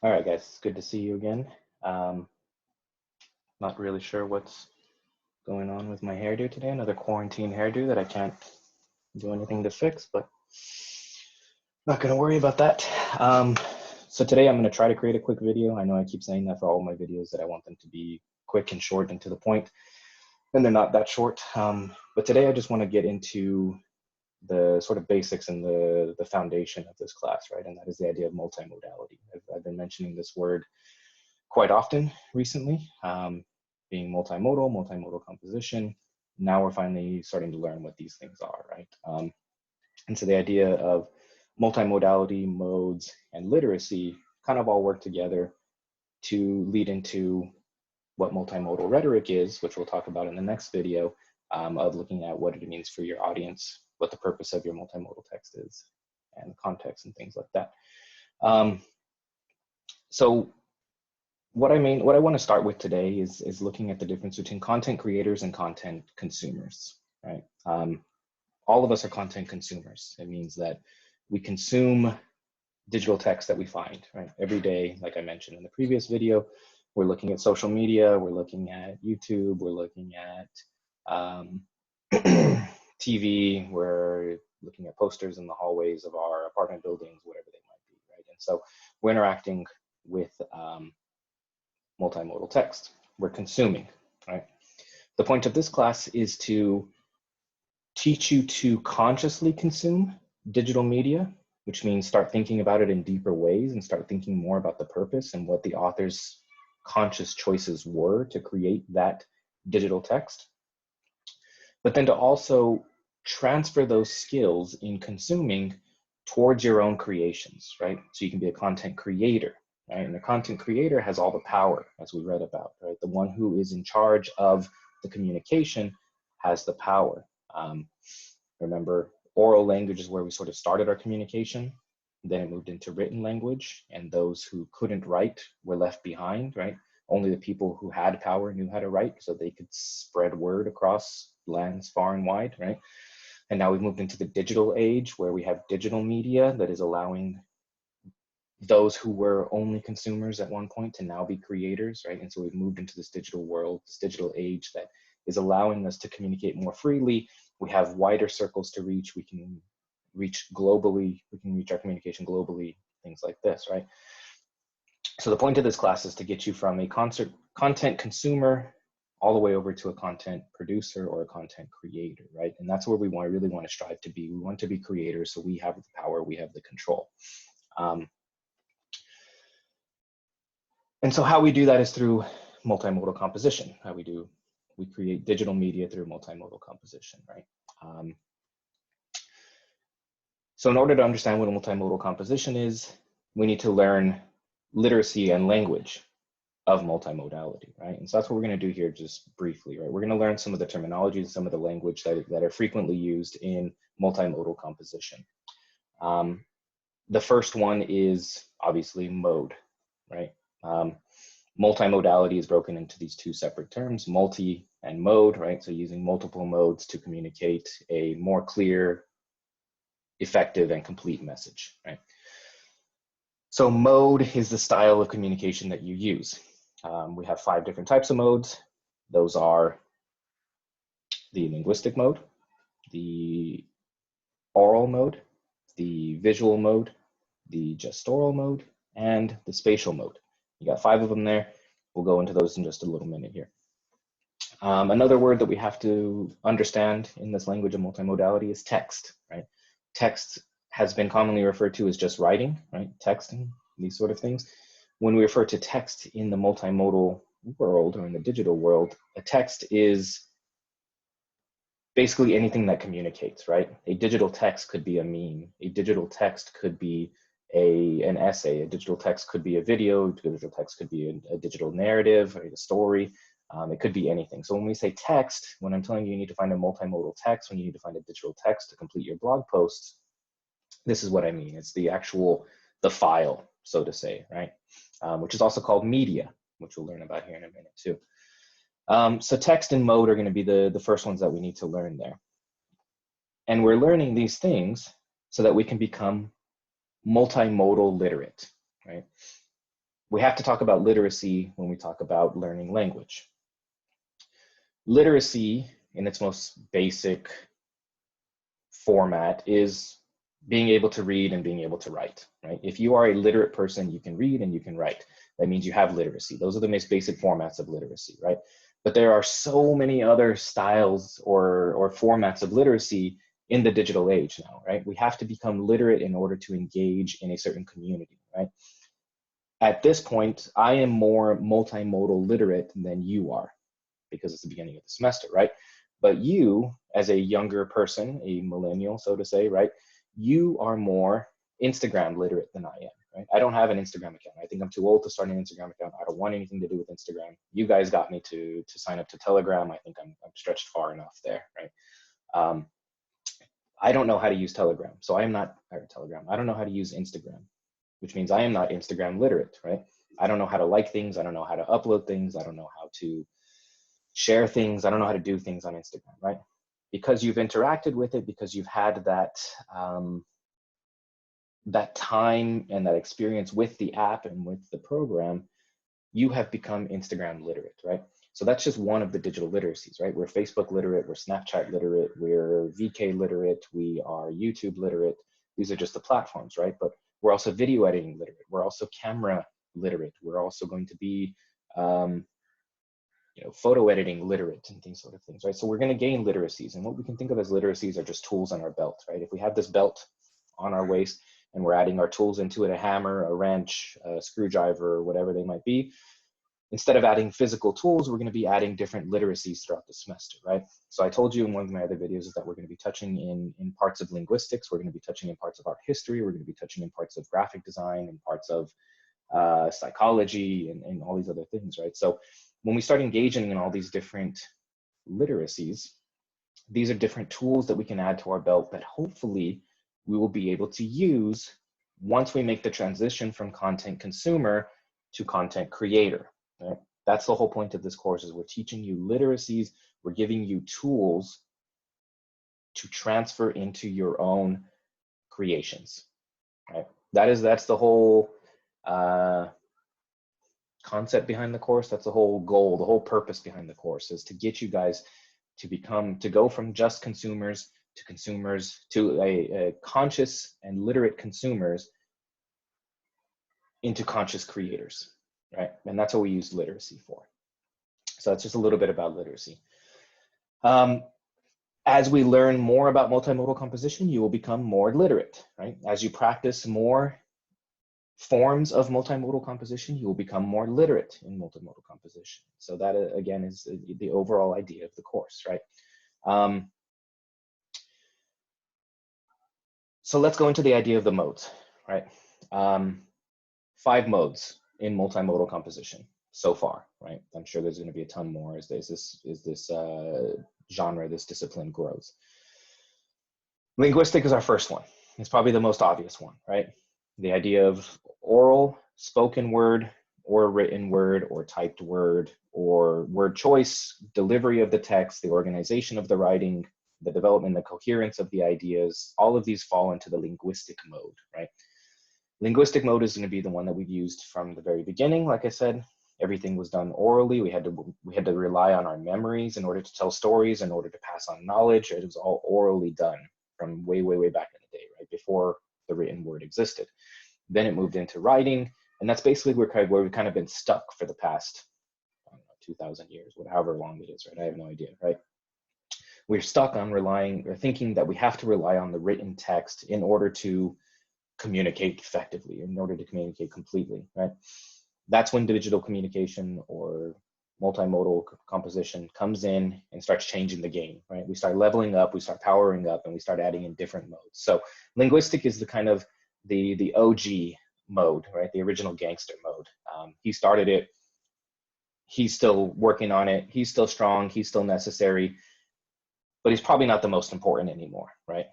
All right, guys, it's good to see you again. Not really sure what's going on with my hairdo today. Another quarantine hairdo that I can't do anything to fix, but not gonna worry about that. So today I'm gonna try to create a quick video. I know I keep saying that for all my videos, that I want them to be quick and short and to the point, and they're not that short. But today I just wanna get into the sort of basics and the foundation of this class, right? And that is the idea of multimodality. I've been mentioning this word quite often recently, being multimodal composition. Now we're finally starting to learn what these things are, right? And so the idea of multimodality, modes, and literacy kind of all work together to lead into what multimodal rhetoric is, which we'll talk about in the next video, of looking at what it means for your audience, what the purpose of your multimodal text is, and the context and things like that. So what I want to start with today is looking at the difference between content creators and content consumers, right? All of us are content consumers. It means that we consume digital text that we find, right? Every day, like I mentioned in the previous video, we're looking at social media, we're looking at YouTube, we're looking at TV, we're looking at posters in the hallways of our apartment buildings, whatever they might be, right? And so we're interacting with multimodal text. We're consuming, right? The point of this class is to teach you to consciously consume digital media, which means start thinking about it in deeper ways and start thinking more about the purpose and what the author's conscious choices were to create that digital text. But then to also transfer those skills in consuming towards your own creations, right? So you can be a content creator, right? And the content creator has all the power, as we read about, right? The one who is in charge of the communication has the power. Remember, oral language is where we sort of started our communication. Then it moved into written language, and those who couldn't write were left behind, right? Only the people who had power knew how to write, so they could spread word across lands far and wide, right? And now we've moved into the digital age, where we have digital media that is allowing those who were only consumers at one point to now be creators, right? And so we've moved into this digital world, this digital age that is allowing us to communicate more freely. We have wider circles to reach. We can reach globally. We can reach our communication globally, things like this, right? So the point of this class is to get you from a content consumer all the way over to a content producer or a content creator, right? And that's where we really want to strive to be. We want to be creators, so we have the power, we have the control. And so how we do that is through multimodal composition. We create digital media through multimodal composition, right? So in order to understand what a multimodal composition is, we need to learn literacy and language of multimodality, right? And so that's what we're going to do here just briefly, right? We're going to learn some of the terminology, some of the language that are frequently used in multimodal composition. The first one is obviously mode, right? Multimodality is broken into these two separate terms, multi and mode, right? So using multiple modes to communicate a more clear, effective, and complete message, right? So mode is the style of communication that you use. We have 5 different types of modes. Those are the linguistic mode, the oral mode, the visual mode, the gestural mode, and the spatial mode. You got 5 of them there. We'll go into those in just a little minute here. Another word that we have to understand in this language of multimodality is text, right? Text has been commonly referred to as just writing, right? Texting, these sort of things. When we refer to text in the multimodal world or in the digital world, a text is basically anything that communicates, right? A digital text could be a meme. A digital text could be an essay. A digital text could be a video. A digital text could be a digital narrative or a story. It could be anything. So when we say text, when I'm telling you you need to find a multimodal text, when you need to find a digital text to complete your blog posts, this is what I mean. It's the file, so to say, right? Which is also called media, which we'll learn about here in a minute too. So text and mode are going to be the first ones that we need to learn there. And we're learning these things so that we can become multimodal literate, right? we have to talk about literacy when we talk about learning language. Literacy, in its most basic format, is being able to read and being able to write, right? If you are a literate person, you can read and you can write. That means you have literacy. Those are the most basic formats of literacy, right? But there are so many other styles or formats of literacy in the digital age now, right? We have to become literate in order to engage in a certain community, right? At this point, I am more multimodal literate than you are, because it's the beginning of the semester, right? But you, as a younger person, a millennial, so to say, right? You are more Instagram literate than I am, right? I don't have an Instagram account. I think I'm too old to start an Instagram account. I don't want anything to do with Instagram. You guys got me to sign up to Telegram. I think I'm stretched far enough there, right? I don't know how to use Telegram, so I am not, or Telegram. I don't know how to use Instagram, which means I am not Instagram literate, right? I don't know how to like things. I don't know how to upload things. I don't know how to share things. I don't know how to do things on Instagram, right? Because you've interacted with it, because you've had that that time and that experience with the app and with the program, you have become Instagram literate, right? So that's just one of the digital literacies, right? We're Facebook literate, we're Snapchat literate, we're VK literate, we are YouTube literate. These are just the platforms, right? But we're also video editing literate. We're also camera literate. We're also going to be photo editing literate and things sort of things, right? So we're going to gain literacies, and what we can think of as literacies are just tools on our belt, right? If we have this belt on our waist and we're adding our tools into it, a hammer, a wrench, a screwdriver, whatever they might be, instead of adding physical tools, we're going to be adding different literacies throughout the semester, right? So I told you in one of my other videos is that we're going to be touching in parts of linguistics, we're going to be touching in parts of art history, we're going to be touching in parts of graphic design and parts of psychology and all these other things, right? So when we start engaging in all these different literacies, these are different tools that we can add to our belt that hopefully we will be able to use once we make the transition from content consumer to content creator, right? That's the whole point of this course, is we're teaching you literacies, we're giving you tools to transfer into your own creations, right? That's the whole concept behind the course. That's the whole goal, the whole purpose behind the course, is to get you guys to go from just consumers to a conscious and literate consumers into conscious creators, right? And that's what we use literacy for. So that's just a little bit about literacy. As we learn more about multimodal composition, you will become more literate, right? As you practice more forms of multimodal composition, you will become more literate in multimodal composition. So that, again, is the overall idea of the course, right? So let's go into the idea of the modes, right? 5 modes in multimodal composition so far, right? I'm sure there's going to be a ton more as this genre, this discipline grows. Linguistic is our first one. It's probably the most obvious one, right? The idea of oral, spoken word, or written word, or typed word, or word choice, delivery of the text, the organization of the writing, the development, the coherence of the ideas, all of these fall into the linguistic mode, right? Linguistic mode is going to be the one that we've used from the very beginning. Like I said, everything was done orally. We had to rely on our memories in order to tell stories, in order to pass on knowledge. It was all orally done from way, way, way back in the day, right? Before the written word existed. Then it moved into writing, and that's basically where we've kind of been stuck for the past, I don't know, 2,000 years, however long it is, right? I have no idea, right? We're stuck on relying or thinking that we have to rely on the written text in order to communicate effectively, in order to communicate completely, right? That's when digital communication or multimodal composition comes in and starts changing the game, right? We start leveling up, we start powering up, and we start adding in different modes. So linguistic is the kind of the OG mode, right? The original gangster mode. He started it. He's still working on it. He's still strong. He's still necessary, but he's probably not the most important anymore, right?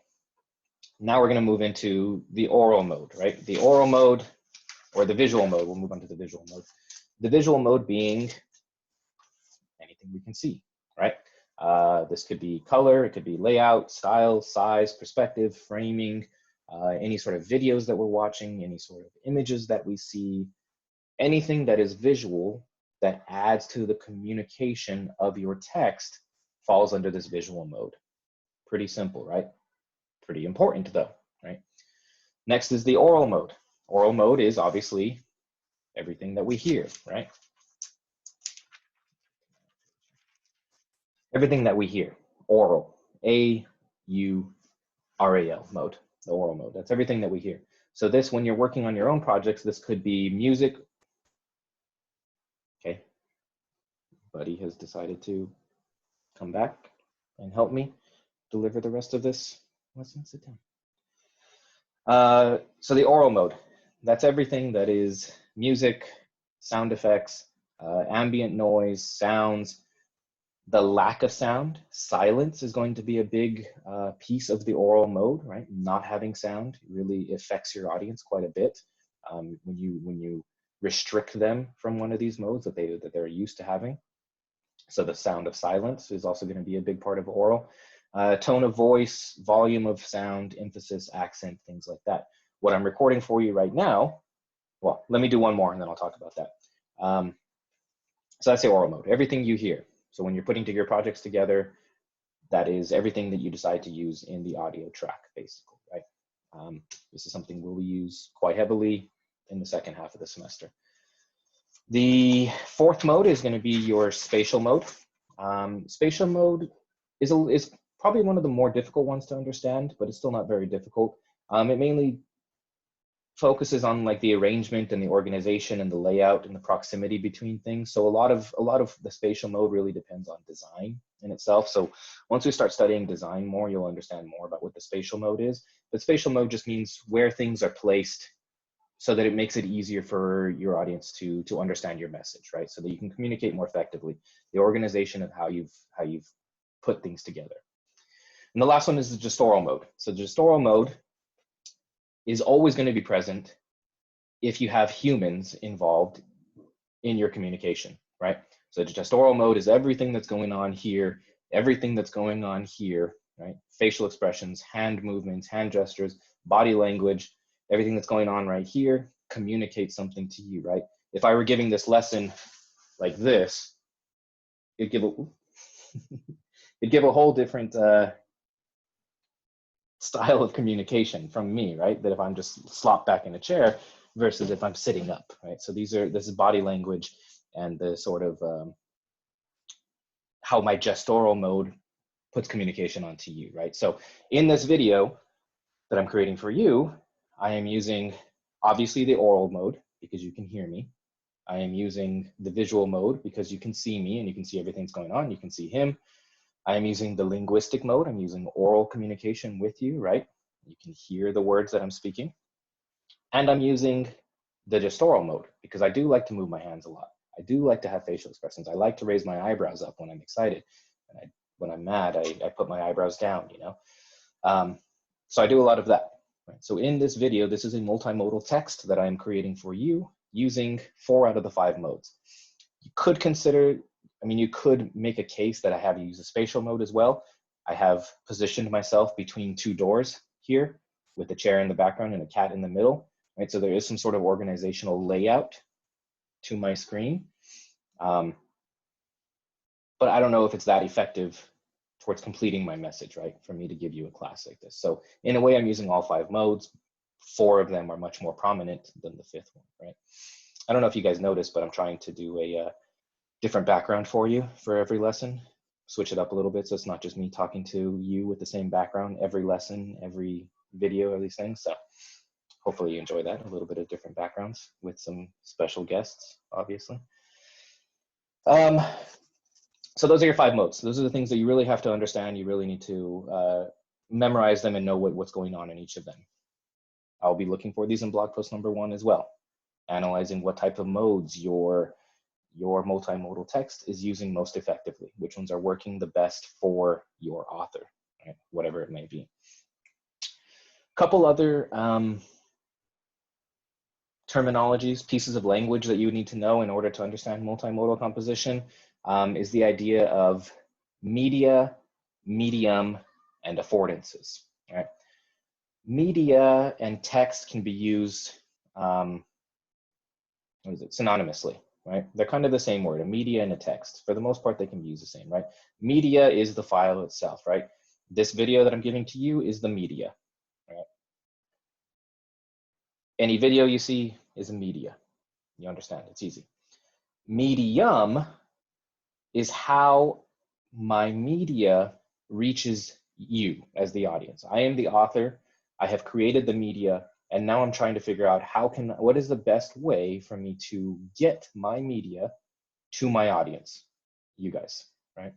Now we're going to move into the oral mode, right? The oral mode, or the visual mode. We'll move on to the visual mode. The visual mode being anything we can see, right? This could be color, it could be layout, style, size, perspective, framing, any sort of videos that we're watching, any sort of images that we see, anything that is visual that adds to the communication of your text falls under this visual mode. Pretty simple, right? Pretty important though, right? Next is the oral mode. Oral mode is obviously everything that we hear, right? Everything that we hear, oral, A-U-R-A-L mode, the oral mode. That's everything that we hear. So this, when you're working on your own projects, this could be music. Okay, Buddy has decided to come back and help me deliver the rest of this lesson. Sit down. So the oral mode, that's everything that is music, sound effects, ambient noise, sounds. The lack of sound, silence is going to be a big piece of the oral mode, right? Not having sound really affects your audience quite a bit when you restrict them from one of these modes that they're used to having. So the sound of silence is also going to be a big part of oral. Tone of voice, volume of sound, emphasis, accent, things like that. What I'm recording for you right now, well, let me do one more and then I'll talk about that. So that's the oral mode, everything you hear. So when you're putting your projects together, that is everything that you decide to use in the audio track, basically, right? This is something we'll use quite heavily in the second half of the semester. The fourth mode is going to be your spatial mode. Spatial mode is probably one of the more difficult ones to understand, but it's still not very difficult. It mainly focuses on like the arrangement and the organization and the layout and the proximity between things. So a lot of the spatial mode really depends on design in itself. So once we start studying design more, you'll understand more about what the spatial mode is. But spatial mode just means where things are placed so that it makes it easier for your audience to understand your message, right? So that you can communicate more effectively. The organization of how you've put things together. And the last one is the gestural mode. So the gestural mode is always going to be present if you have humans involved in your communication, right? So the gestural mode is everything that's going on here, everything that's going on here, right? Facial expressions, hand movements, hand gestures, body language, everything that's going on right here communicates something to you, right? If I were giving this lesson like this, it'd give a whole different style of communication from me, right? That if I'm just slopped back in a chair versus if I'm sitting up, right? So this is body language and the sort of how my gestural mode puts communication onto you, right? So in this video that I'm creating for you, I am using obviously the oral mode because you can hear me. I am using the visual mode because you can see me and you can see everything that's going on. You can see him. I am using the linguistic mode. I'm using oral communication with you, right? You can hear the words that I'm speaking. And I'm using the gestural mode because I do like to move my hands a lot. I do like to have facial expressions. I like to raise my eyebrows up when I'm excited. And when I'm mad, I put my eyebrows down, you know? So I do a lot of that. Right? So in this video, this is a multimodal text that I'm creating for you using 4 out of the 5 modes. You could consider, you could make a case that I have you use a spatial mode as well. I have positioned myself between 2 doors here with a chair in the background and a cat in the middle, right? So there is some sort of organizational layout to my screen. But I don't know if it's that effective towards completing my message, right? For me to give you a class like this. So in a way, I'm using all 5 modes. 4 of them are much more prominent than the 5th one, right? I don't know if you guys noticed, but I'm trying to do a different background for you for every lesson. Switch it up a little bit so it's not just me talking to you with the same background every lesson, every video, all these things. So hopefully you enjoy that, a little bit of different backgrounds with some special guests, obviously. So those are your 5 modes. Those are the things that you really have to understand. You really need to memorize them and know what's going on in each of them. I'll be looking for these in blog post number 1 as well, analyzing what type of modes your multimodal text is using most effectively, which ones are working the best for your author, right? Whatever it may be. A couple other terminologies, pieces of language that you need to know in order to understand multimodal composition is the idea of media, medium, and affordances, right? Media and text can be used, let what is it, synonymously, right? They're kind of the same word, a media and a text. For the most part, they can be used the same, right? Media is the file itself, right? This video that I'm giving to you is the media, right? Any video you see is a media. You understand, it's easy. Medium is how my media reaches you as the audience. I am the author, I have created the media, and now I'm trying to figure out what is the best way for me to get my media to my audience, you guys, right?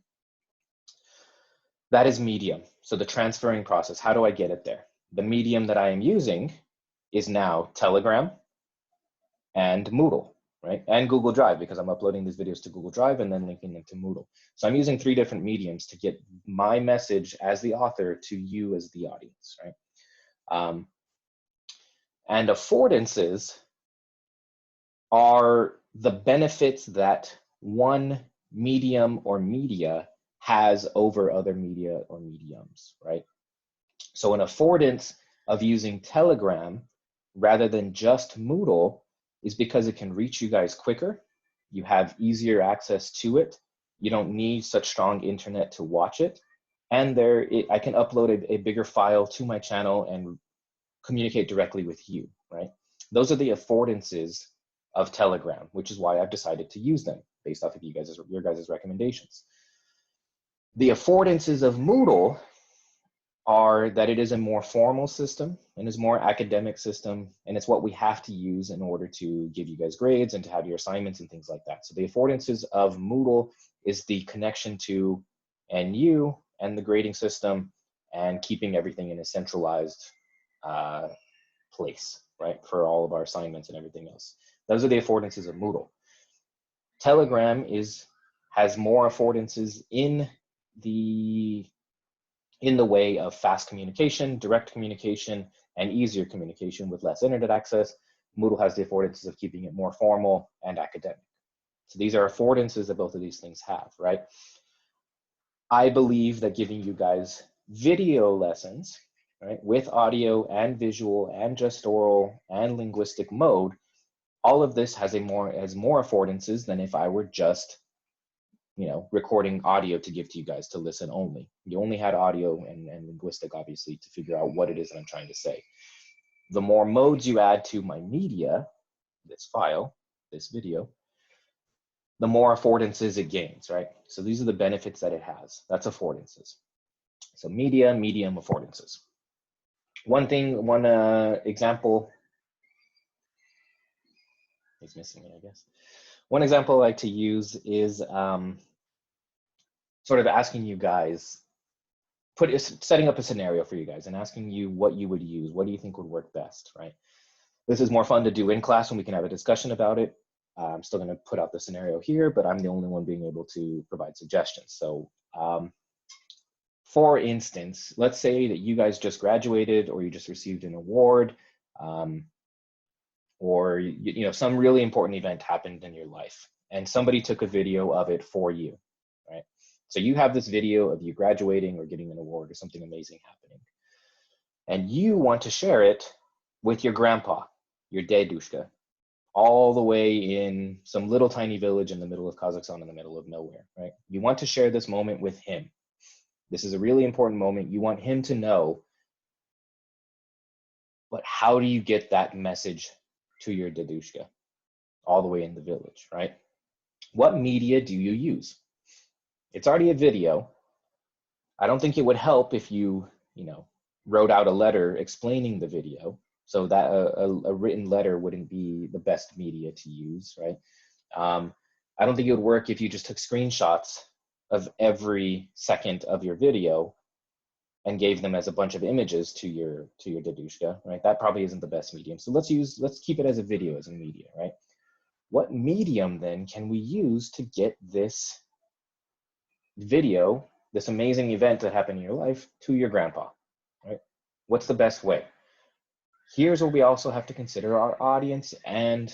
That is medium. So the transferring process, how do I get it there? The medium that I am using is now Telegram and Moodle, right? And Google Drive, because I'm uploading these videos to Google Drive and then linking them to Moodle. So I'm using 3 different mediums to get my message as the author to you as the audience, right? And affordances are the benefits that one medium or media has over other media or mediums, right? So an affordance of using Telegram rather than just Moodle is because it can reach you guys quicker. You have easier access to it. You don't need such strong internet to watch it. And I can upload a bigger file to my channel and communicate directly with you, right? Those are the affordances of Telegram, which is why I've decided to use them based off of your guys' recommendations. The affordances of Moodle are that it is a more formal system and is more academic system, and it's what we have to use in order to give you guys grades and to have your assignments and things like that. So the affordances of Moodle is the connection to NU and the grading system and keeping everything in a centralized place, right, for all of our assignments and everything else. Those are the affordances of Moodle. Telegram has more affordances in the way of fast communication, direct communication, and easier communication with less internet access. Moodle has the affordances of keeping it more formal and academic. So these are affordances that both of these things have, right? I believe that giving you guys video lessons, right, with audio and visual and just oral and linguistic mode, all of this has more affordances than if I were just recording audio to give to you guys to listen only. You only had audio and linguistic, obviously, to figure out what it is that I'm trying to say. The more modes you add to my media, this file, this video, the more affordances it gains, right? So these are the benefits that it has. That's affordances. So media, medium, affordances. One example, it's missing it, I guess. One example I like to use is sort of asking you guys, setting up a scenario for you guys and asking you what you would use. What do you think would work best, right? This is more fun to do in class when we can have a discussion about it. I'm still gonna put out the scenario here, but I'm the only one being able to provide suggestions. So for instance, let's say that you guys just graduated or you just received an award, or some really important event happened in your life and somebody took a video of it for you, right? So you have this video of you graduating or getting an award or something amazing happening, and you want to share it with your grandpa, your dedushka, all the way in some little tiny village in the middle of Kazakhstan, in the middle of nowhere, right? You want to share this moment with him. This is a really important moment. You want him to know, but how do you get that message to your dedushka all the way in the village, right? What media do you use? It's already a video. I don't think it would help if you, wrote out a letter explaining the video, so that a written letter wouldn't be the best media to use, right? I don't think it would work if you just took screenshots of every second of your video and gave them as a bunch of images to your dedushka, right? That probably isn't the best medium. So let's keep it as a video, as a media, right? What medium then can we use to get this video, this amazing event that happened in your life, to your grandpa, right? What's the best way? Here's where we also have to consider our audience and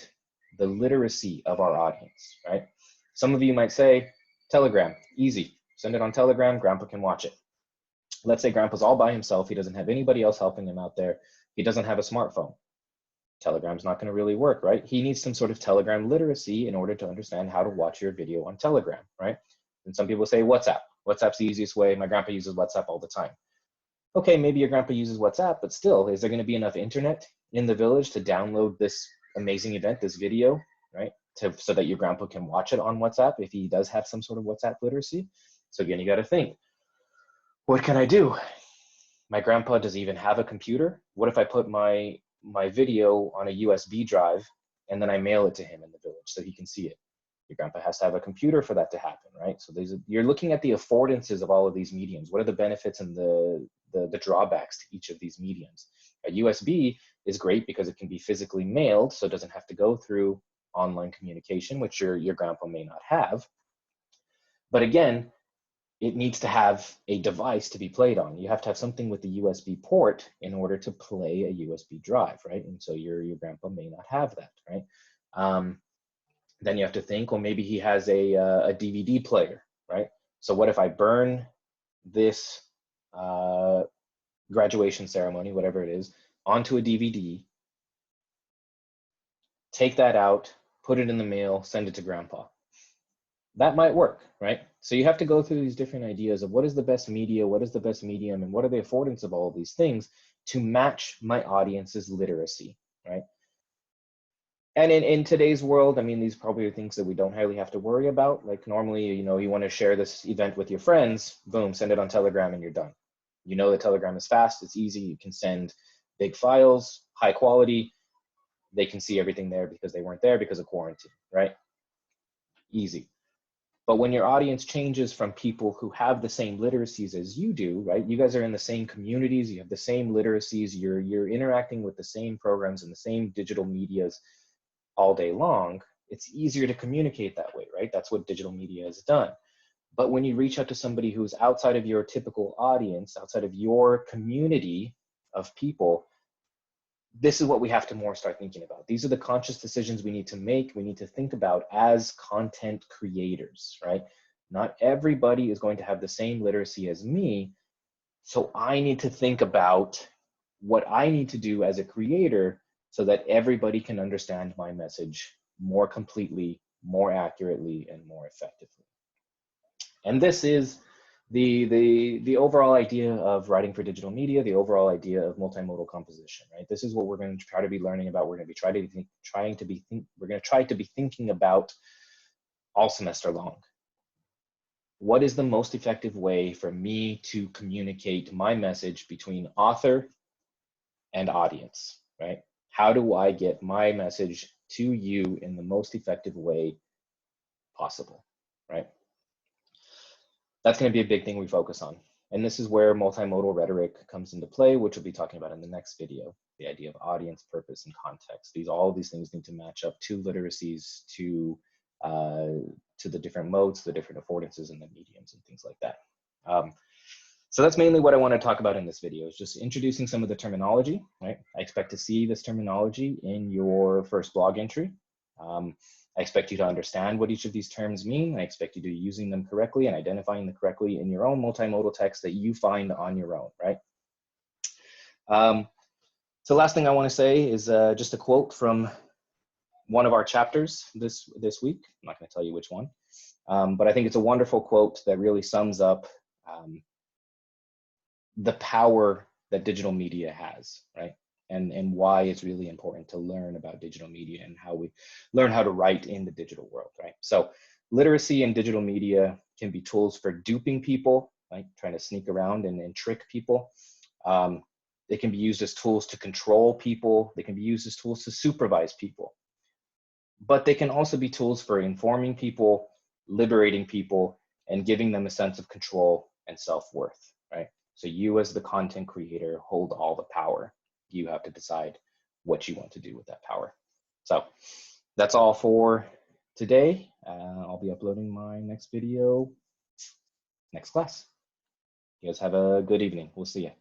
the literacy of our audience, right? Some of you might say, Telegram, easy. Send it on Telegram, grandpa can watch it. Let's say grandpa's all by himself. He doesn't have anybody else helping him out there. He doesn't have a smartphone. Telegram's not going to really work, right? He needs some sort of Telegram literacy in order to understand how to watch your video on Telegram, right? And some people say WhatsApp. WhatsApp's the easiest way. My grandpa uses WhatsApp all the time. Okay, maybe your grandpa uses WhatsApp, but still, is there going to be enough internet in the village to download this amazing event, this video, right? So that your grandpa can watch it on WhatsApp if he does have some sort of WhatsApp literacy. So again, you got to think, what can I do? My grandpa doesn't even have a computer. What if I put my video on a USB drive and then I mail it to him in the village so he can see it? Your grandpa has to have a computer for that to happen, right? So you're looking at the affordances of all of these mediums. What are the benefits and the drawbacks to each of these mediums? A USB is great because it can be physically mailed, so it doesn't have to go through online communication, which your grandpa may not have. But again, it needs to have a device to be played on. You have to have something with the USB port in order to play a USB drive, right? And so your grandpa may not have that, right? Then you have to think, well, maybe he has a DVD player, right? So what if I burn this graduation ceremony, whatever it is, onto a DVD, take that out, put it in the mail, send it to grandpa? That might work, right? So you have to go through these different ideas of what is the best media, what is the best medium, and what are the affordance of all of these things to match my audience's literacy, right? And in today's world, I mean, these probably are things that we don't really have to worry about. Like normally, you know, you want to share this event with your friends, boom, send it on Telegram and you're done. You know that Telegram is fast, it's easy, you can send big files, high quality, they can see everything there because they weren't there because of quarantine, right? Easy. But when your audience changes from people who have the same literacies as you do, right? You guys are in the same communities, you have the same literacies, you're interacting with the same programs and the same digital medias all day long, it's easier to communicate that way, right? That's what digital media has done. But when you reach out to somebody who's outside of your typical audience, outside of your community of people, this is what we have to more start thinking about. These are the conscious decisions we need to make, we need to think about as content creators, right? Not everybody is going to have the same literacy as me, so I need to think about what I need to do as a creator so that everybody can understand my message more completely, more accurately, and more effectively. And this is the overall idea of writing for digital media, the overall idea of multimodal composition, right? This is what we're going to try to be learning about. We're going to be trying to be thinking about all semester long. What is the most effective way for me to communicate my message between author and audience, right? How do I get my message to you in the most effective way possible, right? That's going to be a big thing we focus on. And this is where multimodal rhetoric comes into play, which we'll be talking about in the next video, the idea of audience, purpose, and context. All of these things need to match up to literacies, to the different modes, the different affordances, and the mediums, and things like that. So that's mainly what I want to talk about in this video, is just introducing some of the terminology, right? I expect to see this terminology in your first blog entry. I expect you to understand what each of these terms mean. I expect you to be using them correctly and identifying them correctly in your own multimodal text that you find on your own, right? So last thing I want to say is just a quote from one of our chapters this week. I'm not going to tell you which one, but I think it's a wonderful quote that really sums up the power that digital media has, right? And why it's really important to learn about digital media and how we learn how to write in the digital world, right? So literacy and digital media can be tools for duping people, like trying to sneak around and trick people. They can be used as tools to control people. They can be used as tools to supervise people. But they can also be tools for informing people, liberating people, and giving them a sense of control and self-worth, right? So you as the content creator hold all the power. You have to decide what you want to do with that power. So that's all for today. I'll be uploading my next video next class. You guys have a good evening. We'll see you.